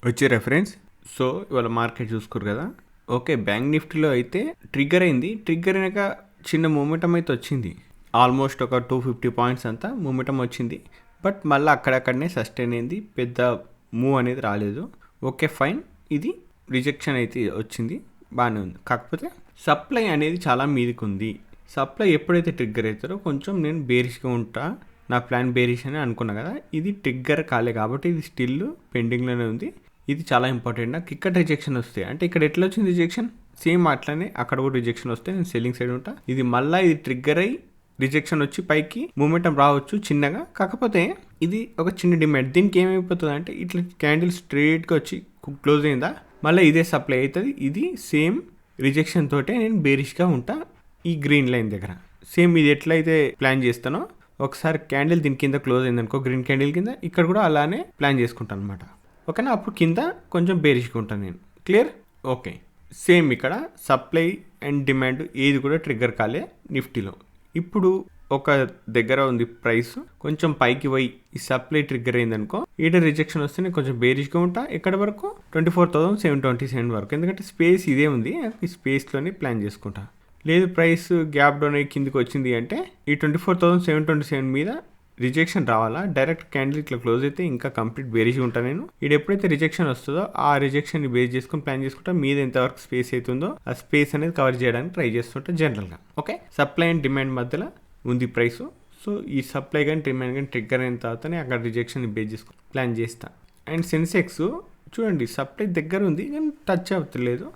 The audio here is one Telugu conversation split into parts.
వచ్చే రెఫరెన్స్. సో ఇవాళ మార్కెట్ చూసుకోరు కదా. ఓకే, బ్యాంక్ నిఫ్టీలో అయితే ట్రిగ్గర్ అయింది. ట్రిగ్గర్ అయినాక చిన్న మూమెంటం అయితే వచ్చింది. ఆల్మోస్ట్ ఒక 250 పాయింట్స్ అంతా మూమెంటం వచ్చింది. బట్ మళ్ళీ అక్కడక్కడనే సస్టైన్ అయింది. పెద్ద మూవ్ అనేది రాలేదు. ఓకే ఫైన్, ఇది రిజెక్షన్ అయితే వచ్చింది, బాగానే ఉంది. కాకపోతే సప్లై అనేది చాలా మీదకి ఉంది. సప్లై ఎప్పుడైతే ట్రిగ్గర్ అవుతారో కొంచెం నేను బేరిష్గా ఉంటా. నా ప్లాన్ బేరిష్ అని అనుకున్నా కదా, ఇది ట్రిగ్గర్ కాలే కాబట్టి ఇది స్టిల్ పెండింగ్లోనే ఉంది. ఇది చాలా ఇంపార్టెంట్. నాకు ఇక్కడ రిజెక్షన్ వస్తాయి అంటే ఇక్కడ ఎట్లా వచ్చింది రిజెక్షన్, సేమ్ అట్లనే అక్కడ కూడా రిజెక్షన్ వస్తే నేను సెల్లింగ్ సైడ్ ఉంటా. ఇది మళ్ళీ ఇది ట్రిగ్గర్ అయ్యి రిజెక్షన్ వచ్చి పైకి మూమెంటం రావచ్చు చిన్నగా. కాకపోతే ఇది ఒక చిన్న డిమాండ్. దీనికి ఏమైపోతుంది అంటే ఇట్లా క్యాండిల్ స్ట్రేట్గా వచ్చి క్లోజ్ అయిందా, మళ్ళీ ఇదే సప్లై అవుతుంది. ఇది సేమ్ రిజెక్షన్ తోటే నేను బేరిష్గా ఉంటా. ఈ గ్రీన్ లైన్ దగ్గర సేమ్ ఇది ఎట్లయితే ప్లాన్ చేస్తానో, ఒకసారి క్యాండిల్ దీని కింద క్లోజ్ అయిందనుకో, గ్రీన్ క్యాండిల్ కింద, ఇక్కడ కూడా అలానే ప్లాన్ చేసుకుంటాను అనమాట. ఓకేనా, అప్పుడు కింద కొంచెం బేరిష్గా ఉంటాను నేను. క్లియర్? ఓకే, సేమ్ ఇక్కడ సప్లై అండ్ డిమాండ్ ఏది కూడా ట్రిగ్గర్ కాలే నిఫ్టీలో. ఇప్పుడు ఒక దగ్గర ఉంది ప్రైస్, కొంచెం పైకి పోయి ఈ సప్లై ట్రిగ్గర్ అయిందనుకో, ఈడ రిజెక్షన్ వస్తే నేను కొంచెం బేరిష్గా ఉంటా. ఎక్కడ వరకు 24,727 వరకు, ఎందుకంటే స్పేస్ ఇదే ఉంది. ఈ స్పేస్లోనే ప్లాన్ చేసుకుంటా. లేదు ప్రైస్ గ్యాప్ డౌన్ అయ్యి కిందికి వచ్చింది అంటే ఈ 24,727 మీద రిజెక్షన్ రావాలా. డైరెక్ట్ క్యాండిల్ ఇట్లా క్లోజ్ అయితే ఇంకా కంప్లీట్ బేరిష్గా ఉంటాను నేను. ఇది ఎప్పుడైతే రిజెక్షన్ వస్తుందో ఆ రిజెక్షన్ని బేస్ చేసుకుని ప్లాన్ చేసుకుంటా. మీద ఎంతవరకు స్పేస్ అవుతుందో ఆ స్పేస్ అనేది కవర్ చేయడానికి ట్రై చేస్తుంటా జనరల్గా. ఓకే, సప్లై అండ్ డిమాండ్ మధ్యలో ఉంది ప్రైస్. సో ఈ సప్లై కానీ డిమాండ్ కానీ ట్రిగ్గర్ అయిన తర్వాతనే అక్కడ రిజెక్షన్ బేస్ చేసుకుని ప్లాన్ చేస్తా. అండ్ సెన్సెక్స్ చూడండి, సప్లై దగ్గర ఉంది కానీ టచ్ అవుతలేదు.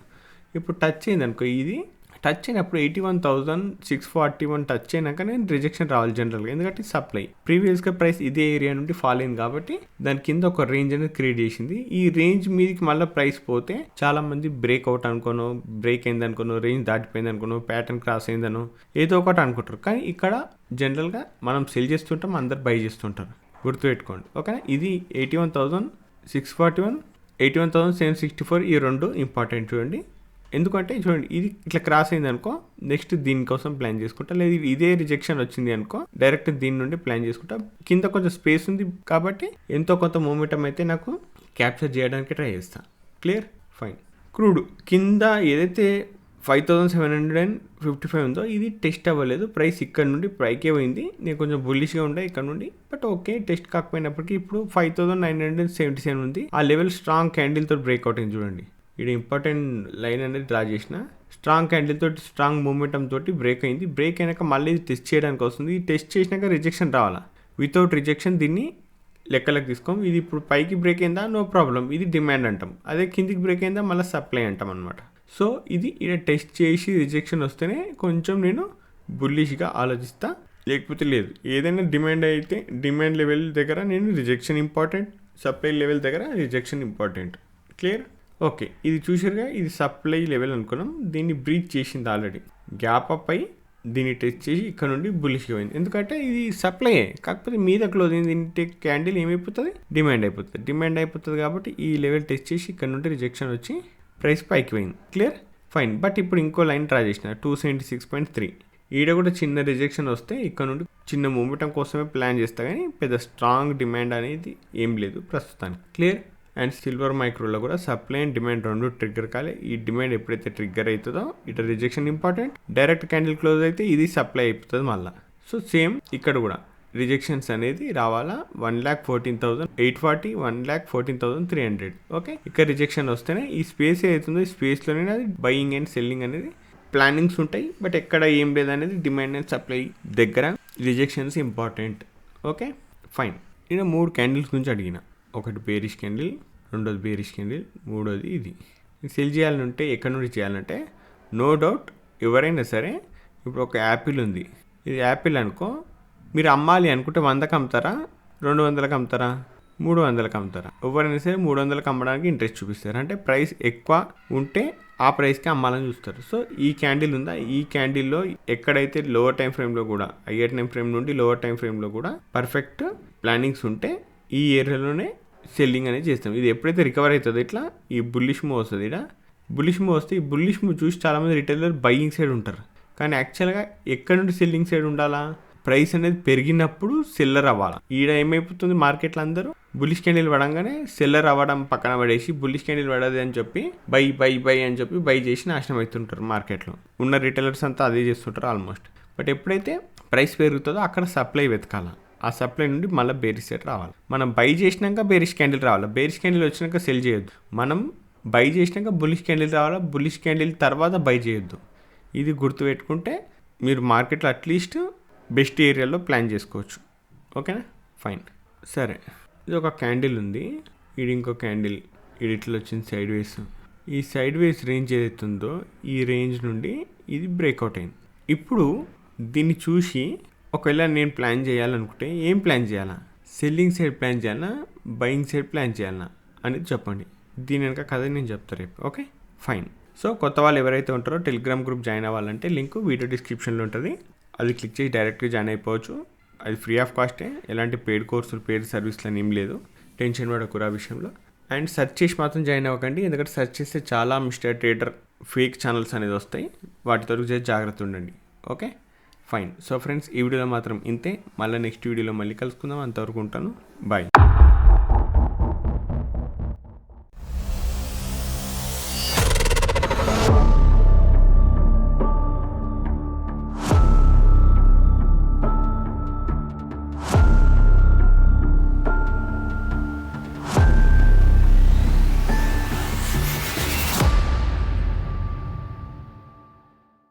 ఇప్పుడు టచ్ అయింది అనుకో, ఇది టచ్ అయినప్పుడు 81,641 టచ్ అయినాక నేను రిజెక్షన్ రావాలి జనరల్గా, ఎందుకంటే సప్లై ప్రీవియస్గా ప్రైస్ ఇదే ఏరియా నుండి ఫాల్ అయింది కాబట్టి దాని కింద ఒక రేంజ్ అనేది క్రియేట్ చేసింది. ఈ రేంజ్ మీదకి మళ్ళీ ప్రైస్ పోతే చాలా మంది బ్రేక్అవుట్ అనుకోను, బ్రేక్ అయింది అనుకోను, రేంజ్ దాటిపోయింది అనుకోను, ప్యాటర్న్ క్రాస్ అయిందను ఏదో ఒకటి అనుకుంటారు. కానీ ఇక్కడ జనరల్గా మనం సెల్ చేస్తుంటాం, అందరు బై చేస్తుంటారు. గుర్తుపెట్టుకోండి. ఓకేనా, ఇది 81,641, 81,764 ఈ రెండు ఇంపార్టెంట్ చూడండి. ఎందుకంటే చూడండి, ఇది ఇట్లా క్రాస్ అయింది అనుకో, నెక్స్ట్ దీనికోసం ప్లాన్ చేసుకుంటా. లేదు ఇదే రిజెక్షన్ వచ్చింది అనుకో, డైరెక్ట్ దీని నుండి ప్లాన్ చేసుకుంటా. కింద కొంచెం స్పేస్ ఉంది కాబట్టి ఎంతో కొంత మూమెంటం అయితే నాకు క్యాప్చర్ చేయడానికి ట్రై చేస్తా. క్లియర్? ఫైన్. క్రూడ్ కింద ఏదైతే 5,755 ఉందో ఇది టెస్ట్ అవ్వలేదు. ప్రైస్ ఇక్కడ నుండి పైకే పోయింది. నేను కొంచెం బుల్లిష్గా ఉండే ఇక్కడ నుండి, బట్ ఓకే టెస్ట్ కాకపోయినప్పటికీ ఇప్పుడు 5,977 ఉంది. ఆ లెవెల్ స్ట్రాంగ్ క్యాండిల్తో బ్రేక్అవుట్ అయింది చూడండి. ఇది ఇంపార్టెంట్ లైన్ అనేది డ్రా చేసిన. స్ట్రాంగ్ క్యాండిల్ తోటి స్ట్రాంగ్ మూమెంటం తోటి బ్రేక్ అయింది. బ్రేక్ అయినాక మళ్ళీ ఇది టెస్ట్ చేయడానికి వస్తుంది. ఈ టెస్ట్ చేసినాక రిజెక్షన్ రావాలా. వితౌట్ రిజెక్షన్ దీన్ని లెక్కలకు తీసుకోం. ఇది ఇప్పుడు పైకి బ్రేక్ అయిందా నో ప్రాబ్లం, ఇది డిమాండ్ అంటాం. అదే కిందికి బ్రేక్ అయిందా మళ్ళీ సప్లై అంటాం అనమాట. సో ఇది ఇక్కడ టెస్ట్ చేసి రిజెక్షన్ వస్తేనే కొంచెం నేను బుల్లిష్గా ఆలోచిస్తా, లేకపోతే లేదు. ఏదైనా డిమాండ్ అయితే డిమాండ్ లెవెల్ దగ్గర నేను రిజెక్షన్ ఇంపార్టెంట్, సప్లై లెవెల్ దగ్గర రిజెక్షన్ ఇంపార్టెంట్. క్లియర్? ఓకే, ఇది చూసారుగా, ఇది సప్లై లెవెల్ అనుకున్నాం. దీన్ని బ్రీచ్ చేసింది ఆల్రెడీ. గ్యాప్ అప్ అయి దీన్ని టెస్ట్ చేసి ఇక్కడ నుండి బుల్లిష్గా పోయింది. ఎందుకంటే ఇది సప్లైయే, కాకపోతే మీద క్లోజ్ అయింది. దీని క్యాండిల్ ఏమైపోతుంది, డిమాండ్ అయిపోతుంది. డిమాండ్ అయిపోతుంది కాబట్టి ఈ లెవెల్ టెస్ట్ చేసి ఇక్కడ నుండి రిజెక్షన్ వచ్చి ప్రైస్ పైకి పోయింది. క్లియర్? ఫైన్. బట్ ఇప్పుడు ఇంకో లైన్ డ్రా చేసిన 276.3. ఈడ కూడా చిన్న రిజెక్షన్ వస్తే ఇక్కడ నుండి చిన్న మూమెంటం కోసమే ప్లాన్ చేస్తా, కానీ పెద్ద స్ట్రాంగ్ డిమాండ్ అనేది ఏం లేదు ప్రస్తుతానికి. క్లియర్? అండ్ సిల్వర్ మైక్రోలో కూడా సప్లై అండ్ డిమాండ్ రెండు ట్రిగ్గర్ కాలే. ఈ డిమాండ్ ఎప్పుడైతే ట్రిగ్గర్ అవుతుందో ఇటు rejection important. Direct candle close అయితే ఇది సప్లై అయిపోతుంది మళ్ళీ. సో సేమ్ ఇక్కడ కూడా రిజెక్షన్స్ అనేది రావాలా. 1,14,840, 1,14,300. ఓకే, ఇక్కడ రిజెక్షన్ వస్తేనే ఈ స్పేస్ అవుతుందో ఈ స్పేస్లోనే అది బయింగ్ అండ్ సెల్లింగ్ అనేది ప్లానింగ్స్ ఉంటాయి. బట్ ఎక్కడ ఏం లేదనేది డిమాండ్ అండ్ సప్లై దగ్గర రిజెక్షన్స్ ఇంపార్టెంట్. Okay fine. నేను 3 క్యాండిల్స్ గురించి అడిగిన. ఒకటి బేరిష్ క్యాండిల్, రెండోది బేరిష్ క్యాండిల్, మూడోది ఇది. సెల్ చేయాలంటే ఎక్కడి నుండి చేయాలంటే నో డౌట్ ఎవరైనా సరే, ఇప్పుడు ఒక యాపిల్ ఉంది, ఇది యాపిల్ అనుకో, మీరు అమ్మాలి అనుకుంటే 100కి అమ్ముతారా, 200కి అమ్ముతారా, 300కి అమ్ముతారా? ఎవరైనా సరే 300కి అమ్మడానికి ఇంట్రెస్ట్ చూపిస్తారు. అంటే ప్రైస్ ఎక్కువ ఉంటే ఆ ప్రైస్కి అమ్మాలని చూస్తారు. సో ఈ క్యాండిల్ ఉందా, ఈ క్యాండిల్లో ఎక్కడైతే లోవర్ టైం ఫ్రేమ్లో కూడా, హయ్యర్ టైం ఫ్రేమ్ నుండి లోవర్ టైం ఫ్రేమ్లో కూడా పర్ఫెక్ట్ ప్లానింగ్స్ ఉంటే ఈ ఏరియాలోనే సెల్లింగ్ అనేది చేస్తాం. ఇది ఎప్పుడైతే రికవర్ అవుతుందో ఇట్లా ఈ బుల్లిష్ మూవ్ వస్తుంది. ఇక్కడ బుల్లిష్ మూవ్ వస్తే ఈ బుల్లిష్ మూవ్ చూసి చాలామంది రిటైలర్ బయింగ్ సైడ్ ఉంటారు. కానీ యాక్చువల్గా ఎక్కడ నుండి సెల్లింగ్ సైడ్ ఉండాలా, ప్రైస్ అనేది పెరిగినప్పుడు సెల్లర్ అవ్వాలి. ఈడ ఏమైపోతుంది, మార్కెట్లో అందరూ బుల్లిష్ క్యాండిల్ పడంగానే సెల్లర్ అవ్వడం పక్కన పడేసి బుల్లిష్ క్యాండిల్ పడదు అని చెప్పి బై బై బై అని చెప్పి బై చేసి నాశనం అవుతుంటారు మార్కెట్లో. ఉన్న రిటైలర్స్ అంతా అదే చేస్తుంటారు ఆల్మోస్ట్. బట్ ఎప్పుడైతే ప్రైస్ పెరుగుతుందో అక్కడ సప్లై వెతకాల, ఆ సప్లై నుండి మళ్ళీ బేరిష్ సెట్ రావాలి. మనం బై చేసినాక బేరిష్ క్యాండిల్ రావాలి, బేరిష్ క్యాండిల్ వచ్చినాక సెల్ చేయొద్దు. మనం బై చేసినాక బుల్లిష్ క్యాండిల్ రావాలా, బుల్లిష్ క్యాండిల్ తర్వాత బై చేయొద్దు. ఇది గుర్తుపెట్టుకుంటే మీరు మార్కెట్లో అట్లీస్ట్ బెస్ట్ ఏరియాలో ప్లాన్ చేసుకోవచ్చు. ఓకేనా, ఫైన్. సరే, ఇది ఒక క్యాండిల్ ఉంది, ఇది ఇంకో క్యాండిల్, ఇది ఇట్లా వచ్చింది సైడ్ వేస్. ఈ సైడ్ వేస్ రేంజ్ ఏదైతే ఉందో ఈ రేంజ్ నుండి ఇది బ్రేక్అవుట్ అయింది. ఇప్పుడు దీన్ని చూసి ఒకవేళ నేను ప్లాన్ చేయాలనుకుంటే ఏం ప్లాన్ చేయాలా, సెల్లింగ్ సైడ్ ప్లాన్ చేయాలా, బయింగ్ సైడ్ ప్లాన్ చేయాలా అనేది చెప్పండి. దీని వెనక కథ నేను చెప్తాను రేపు. Okay, fine. సో కొత్త వాళ్ళు ఎవరైతే ఉంటారో టెలిగ్రామ్ గ్రూప్ జాయిన్ అవ్వాలంటే లింక్ వీడియో డిస్క్రిప్షన్లో ఉంటుంది. అది క్లిక్ చేసి డైరెక్ట్గా జాయిన్ అయిపోవచ్చు. అది ఫ్రీ ఆఫ్ కాస్టే, ఎలాంటి పెయిడ్ కోర్సులు పెయిడ్ సర్వీస్లు అని ఏం లేదు. టెన్షన్ పడకూర ఆ విషయంలో. అండ్ సెర్చ్ చేసి మాత్రం జాయిన్ అవ్వకండి, ఎందుకంటే సెర్చ్ చేస్తే చాలా మిస్టర్ ట్రేడర్ ఫేక్ ఛానల్స్ అనేది వస్తాయి. వాటితో చేసి జాగ్రత్త ఉండండి. Okay, fine. సో ఫ్రెండ్స్, ఈ వీడియోలో మాత్రం ఇంతే. మళ్ళీ నెక్స్ట్ వీడియోలో మళ్ళీ కలుసుకుందాం. అంతవరకు ఉంటాను. బాయ్.